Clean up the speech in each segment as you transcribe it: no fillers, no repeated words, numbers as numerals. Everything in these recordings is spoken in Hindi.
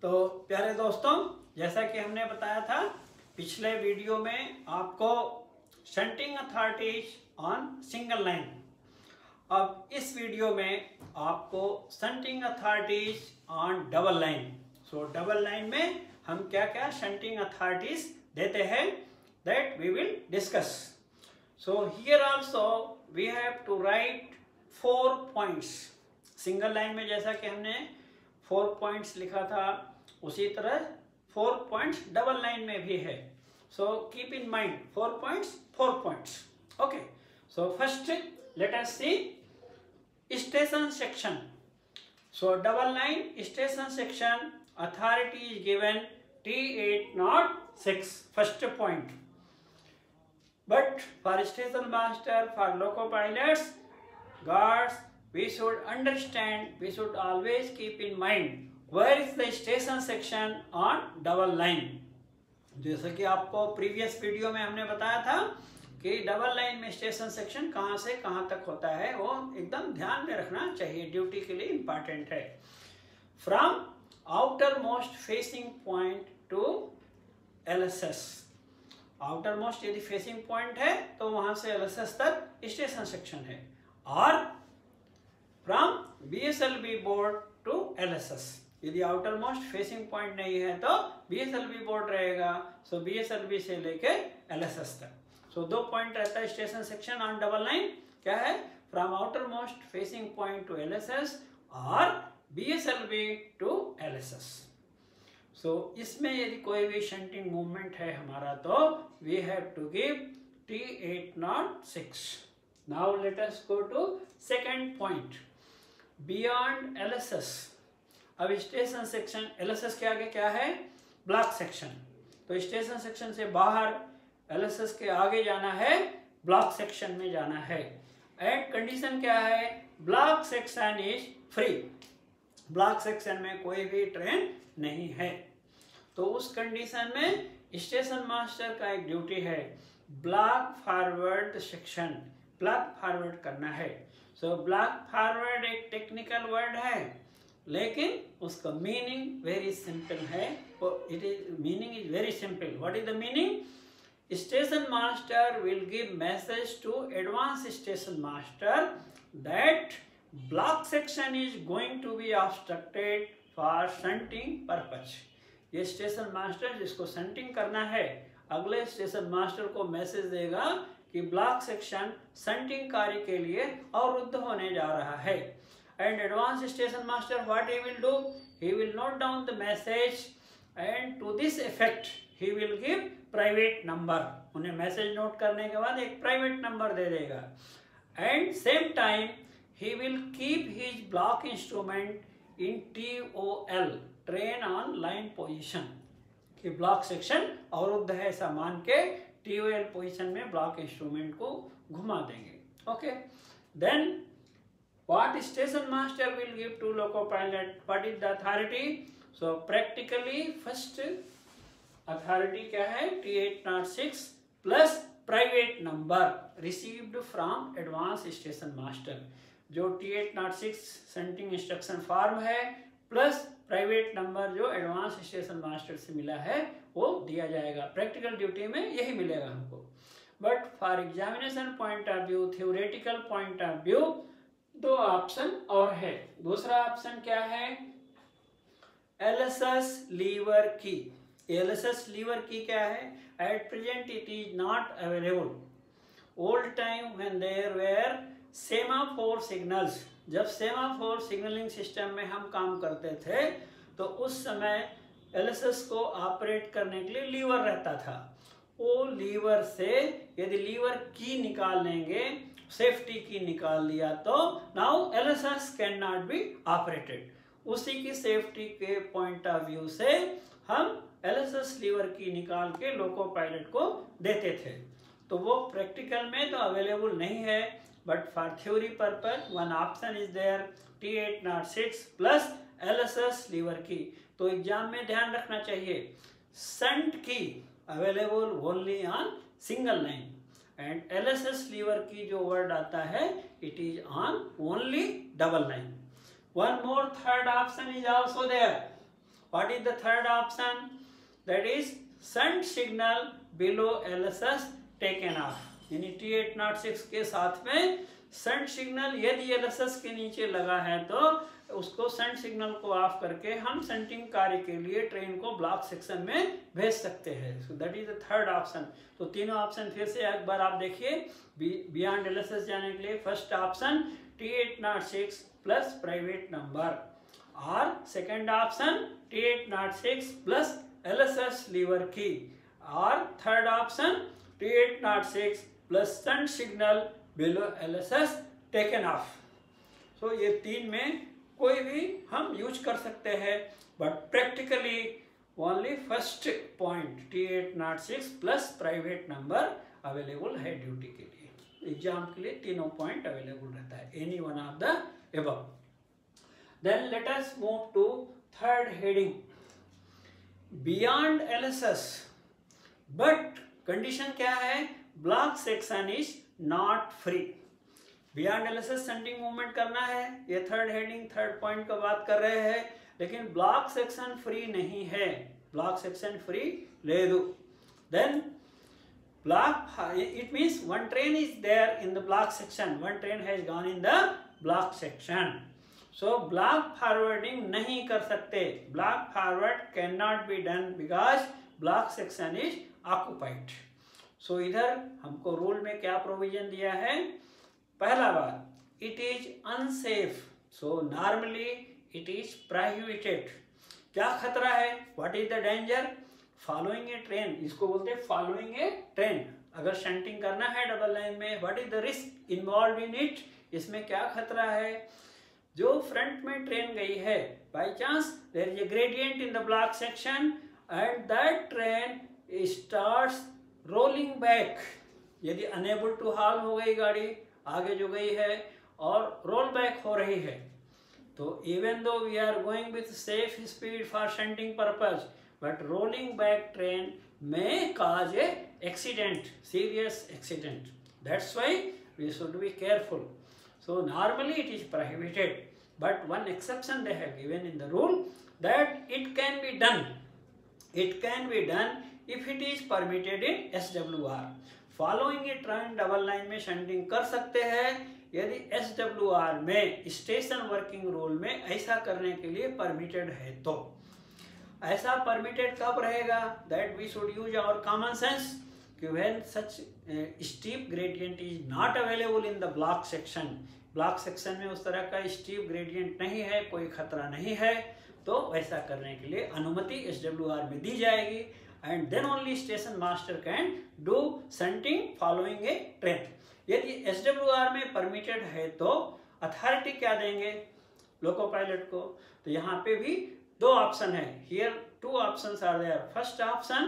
तो प्यारे दोस्तों, जैसा कि हमने बताया था पिछले वीडियो में आपको shunting authorities on single line, अब इस वीडियो में आपको shunting authorities on double line. So double line में हम क्या क्या शंटिंग अथॉरिटीज देते हैं, that we will discuss. So here also we have to write 4 points. Single line में जैसा कि हमने 4 पॉइंट्स लिखा था, उसी तरह 4 पॉइंट्स डबल लाइन में भी है। So keep in mind 4 points 4 points. Okay, so first let us see station section. So double line station section authority is given T806, first point. But for station master, for loco pilots, guards, we should understand, we should always keep in mind where is the station section on double line. जैसे कि आपको प्रीवियस वीडियो में हमने बताया था कि डबल लाइन में स्टेशन सेक्शन कहाँ से कहाँ तक होता है, वो एकदम ध्यान में रखना चाहिए, ड्यूटी के लिए इंपॉर्टेंट है। From outer most facing point to LSS, outer most यदि फेसिंग पॉइंट है तो वहां से LSS तक स्टेशन सेक्शन है, और from BSLB board to LSS, यदि आउटर मोस्ट फेसिंग पॉइंट नहीं है तो BSLB बोर्ड रहेगा। सो BSLB से लेके LSS तक। सो 2 पॉइंट रहता है station section on double line, क्या है, from outer most facing point to LSS और BSLB टू LSS। सो इसमें यदि कोई भी शंटिंग मूवमेंट है हमारा तो we have to give T806। Now let us go to second point, beyond LSS। अब स्टेशन सेक्शन LSS के आगे क्या है, ब्लॉक सेक्शन। तो स्टेशन सेक्शन से बाहर LSS के आगे जाना है, ब्लॉक सेक्शन में जाना है। एंड कंडीशन क्या है, block section is free, block section में कोई भी ट्रेन नहीं है। तो उस कंडीशन में स्टेशन मास्टर का एक ड्यूटी है, block forward section, block forward करना है। सो ब्लॉक फॉरवर्ड एक टेक्निकल वर्ड है, लेकिन उसका मीनिंग वेरी सिंपल है। It is meaning is very simple. What is the meaning? Station master will give message to advance station master that block section is going to be obstructed for shunting purpose. ये स्टेशन मास्टर जिसको शंटिंग करना है, अगले स्टेशन मास्टर को मैसेज देगा कि ब्लॉक सेक्शन शंटिंग कार्य के लिए अवरुद्ध होने जा रहा है। And advance station master what he will do, he will note down the message and to this effect he will give private number. उन्हें मैसेज नोट करने के बाद एक प्राइवेट नंबर दे देगा। And same time he will keep his block instrument in TOL, train on line position, कि ब्लॉक सेक्शन अवरुद्ध है ऐसा मान के TOL पोजीशन में ब्लॉक इंस्ट्रूमेंट को घुमा देंगे। Okay, then what station master will give to loco pilot, what is the authority? So practically first authority क्या है, T806 plus private number received from advance station master. जो T806 शंटिंग इंस्ट्रक्शन फॉर्म है प्लस प्राइवेट नंबर जो एडवांस स्टेशन मास्टर से मिला है वो दिया जाएगा। प्रैक्टिकल ड्यूटी में यही मिलेगा हमको, but for examination point of view, theoretical point of view 2 option और है। दूसरा ऑप्शन क्या है, LSS लीवर की। LSS लीवर की क्या है, at present it is not available. Old time when there were semaphore signals, जब सेमाफोर सिग्नलिंग सिस्टम में हम काम करते थे तो उस समय LSS को ऑपरेट करने के लिए लीवर रहता था। वो लीवर से यदि लीवर की निकाल लेंगे, सेफ्टी की निकाल लिया, तो now LSS can not be operated. उसी की सेफ्टी के पॉइंट ऑफ व्यू से हम LSS लीवर की निकाल के लोको पायलट को देते थे। तो वो प्रैक्टिकल में तो अवेलेबल नहीं है, but for theory purpose one option is there, T806 plus LSS lever की। तो एग्जाम में ध्यान रखना चाहिए, शंट की available only on single line, and LSS lever की जो वर्ड आता है it is on only double line. One more third option is also there, What is the third option? That is shunt signal below LSS taken off. यानी T806 के साथ में शंट सिग्नल यदि LSS के नीचे लगा है तो उसको शंट सिग्नल को ऑफ करके हम शंटिंग कार्य के लिए ट्रेन को ब्लॉक सेक्शन में भेज सकते हैं. So that is the third option. तो तीनों ऑप्शन फिर से एक बार आप देखिए. बियॉन्ड LSS जाने के लिए first option T806 plus private number, और second option T806 plus LSS lever की, और third option T806 plus shunt signal below LSS taken off. So ये तीन में कोई भी हम यूज कर सकते हैं, but practically only first point T806 plus private number available है ड्यूटी के लिए. एग्जाम के लिए तीनों पॉइंट अवेलेबल रहता है, any one of the above. Then let us move to third heading, beyond LSS, but condition क्या है? Block section is not free. Beyond LSS shunting movement करना है, ये थर्ड हेडिंग थर्ड पॉइंट का बात कर रहे हैं, लेकिन ब्लॉक सेक्शन फ्री नहीं है. ब्लॉक सेक्शन फ्री ले दो. Then block, it means one train is there in the block section, one train has gone in the block section. So block forwarding नहीं कर सकते. Block forward cannot be done because block section is occupied. So इधर हमको रूल में क्या प्रोविजन दिया है? पहला बात, it is unsafe. So normally it is prohibited. क्या खतरा है? What is the danger? Following a train, इसको बोलते हैं फॉलोइंग ए ट्रेन. अगर शंटिंग करना है डबल लाइन में, what is the risk involve in it? इसमें क्या खतरा है? जो फ्रंट में ट्रेन गई है, by chance there is a gradient in the block section and that train starts rolling back. यदि अनेबल टू हॉल हो गई गाड़ी, आगे जो गई है और रोल बैक हो रही है, तो even though we are going with safe speed for shunting purpose, but rolling back train may cause a accident, serious accident. That's why we should be careful. So normally it is prohibited, but one exception they have given in the rule that it can be done. It can be done if it is permitted in SWR. Following a train double line में shunting कर सकते हैं यदि SWR में स्टेशन वर्किंग रूल में ऐसा करने के लिए परमिटेड है. तो ऐसा परमिटेड कब रहेगा? That we should use our common sense कि when such steep gradient is not available in the block section. Block section में उस तरह का स्टीप ग्रेडियंट नहीं है, कोई खतरा नहीं है, तो वैसा करने के लिए अनुमति SWR में दी जाएगी. And then only station master can do shunting following a train. यदि SWR में परमिटेड है तो अथॉरिटी क्या देंगे? लोको पायलट को. तो यहाँ पे भी दो ऑप्शन है. Here two options are there. First option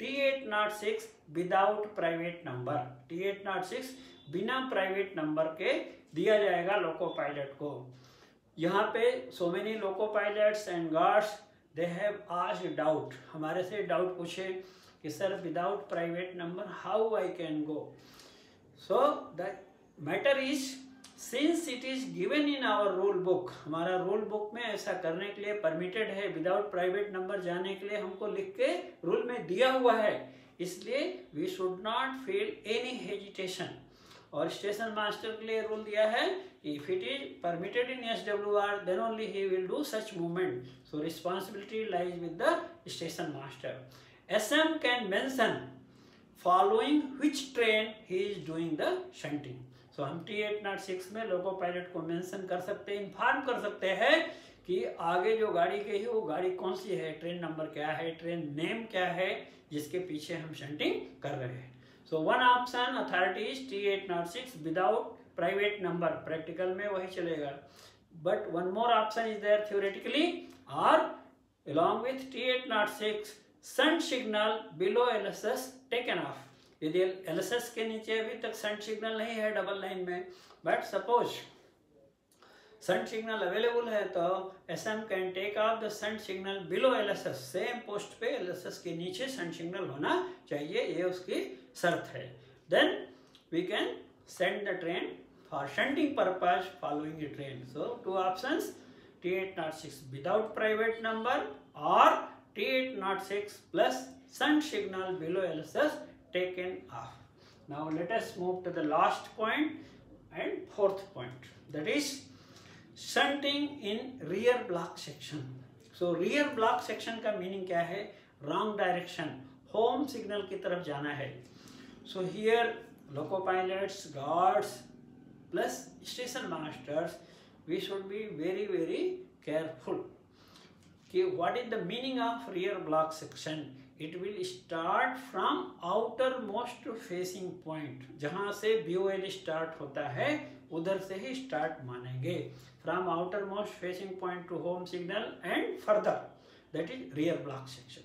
T806 without private number. T806 बिना प्राइवेट नंबर के दिया जाएगा लोको पायलट को. यहाँ पे so many loco pilots and guards they have asked doubt, हमारे से डाउट पूछे कि sir without private number how I can go. So the matter is since it is given in our rule book, हमारा रूल बुक में ऐसा करने के लिए परमिटेड है, विदाउट प्राइवेट नंबर जाने के लिए हमको लिख के रूल में दिया हुआ है, इसलिए we should not feel any hesitation. और स्टेशन मास्टर के लिए रूल दिया है if it is permitted in SWR then only he will do such movement. So responsibility lies with the station master. SM can mention following which train he is doing the shunting. So हम T806 में लोको पायलट को मेंशन कर सकते हैं, इन्फॉर्म कर सकते हैं कि आगे जो गाड़ी गई है वो गाड़ी कौन सी है, ट्रेन नंबर क्या है, ट्रेन नेम क्या है जिसके पीछे हम शंटिंग कर रहे हैं. So one option authority is T806 without private number. Practical में वही चलेगा, but one more option is there theoretically और along with T806 shunt signal below LSS taken off. यदि LSS के नीचे अभी तक शंट सिग्नल नहीं है डबल लाइन में, but suppose shunt signal available है, तो SM can take off the shunt signal below LSS. Same post पे LSS के नीचे शंट सिग्नल होना चाहिए, ये उसकी शर्त है. Then we can send the train for shunting purpose following the train. So two options T806 without private number or T806 plus shunt signal below LSS taken off. Now let us move to the last point and fourth point, that is shunting in rear block section. So rear block section का meaning क्या है? Wrong direction, home signal की तरफ जाना है. So here loco pilots, guards plus station masters, we should be very very careful. What is the meaning of rear block section? It will start from outermost facing point. जहाँ से BOL start होता है उधर से ही start मानेंगे. From outermost facing point to home signal and further, that is rear block section.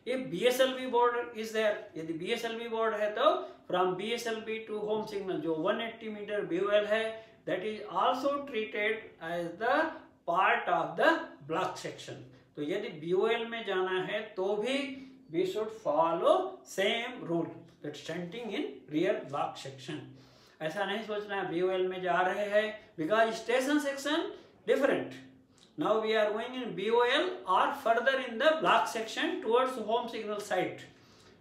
If BSLV board is there, यदि BSLV board है तो from BSLV to home signal जो 180 meter BOL है, that is also treated as the part of the block section. तो यदि BOL में जाना है तो भी we should follow same rule, that shunting in rear block section. ऐसा नहीं सोचना है BOL में जा रहे हैं, because station section different. Now we are going in BOL or further in the block section towards home signal site.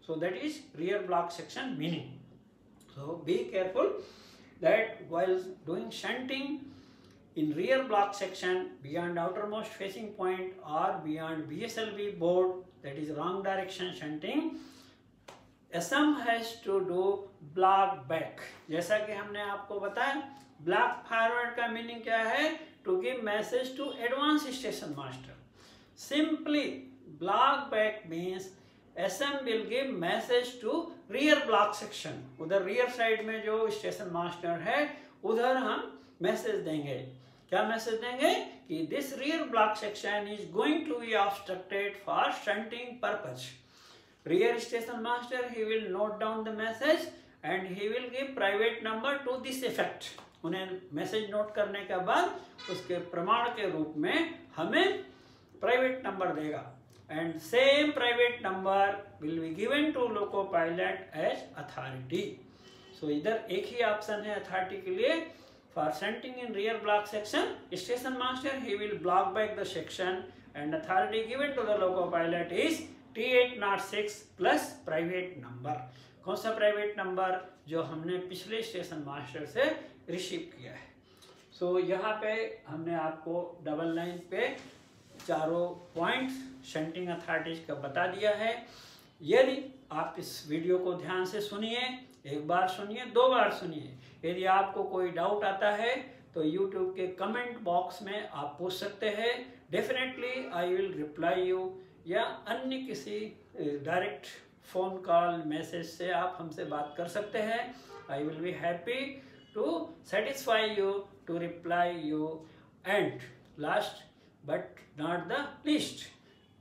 So that is rear block section meaning. So be careful that while doing shunting in rear block section beyond outermost facing point or beyond BSLV board, that is wrong direction shunting, SM has to do block back. जैसा कि हमने आपको बताया, block forward का meaning क्या है? To give message to advance station master. Simply block back means SM will give message to rear block section. उधर rear side में जो station master है उधर हम message देंगे. क्या मैसेज देंगे? कि this rear block section is going to be obstructed for shunting purpose. Rear station master, he will note down the message and he will give private number to this effect. उन्हें मैसेज नोट करने के बाद उसके प्रमाण के रूप में हमें प्राइवेट नंबर देगा. And same private number will be given to loco pilot as authority. So इधर एक ही ऑप्शन है अथॉरिटी के लिए. For shunting in rear block section, station master he will block back the section and authority given to the loco pilot is T806 plus private number. कौन सा प्राइवेट नंबर? जो हमने पिछले स्टेशन मास्टर से रिसीव किया है. सो यहाँ पे हमने आपको डबल लाइन पे चारों पॉइंट्स शंटिंग अथॉरिटीज का बता दिया है. यदि आप इस वीडियो को ध्यान से सुनिए, एक बार सुनिए, दो बार सुनिए. यदि आपको कोई डाउट आता है तो YouTube के कमेंट बॉक्स में आप पूछ सकते हैं. Definitely I will reply you, या अन्य किसी डायरेक्ट फ़ोन कॉल मैसेज से आप हमसे बात कर सकते हैं. I will be happy to satisfy you, to reply you. And last but not the least,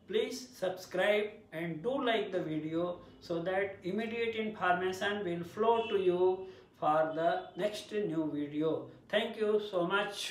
please subscribe and do like the video so that immediate information will flow to you for the next new video. Thank you so much.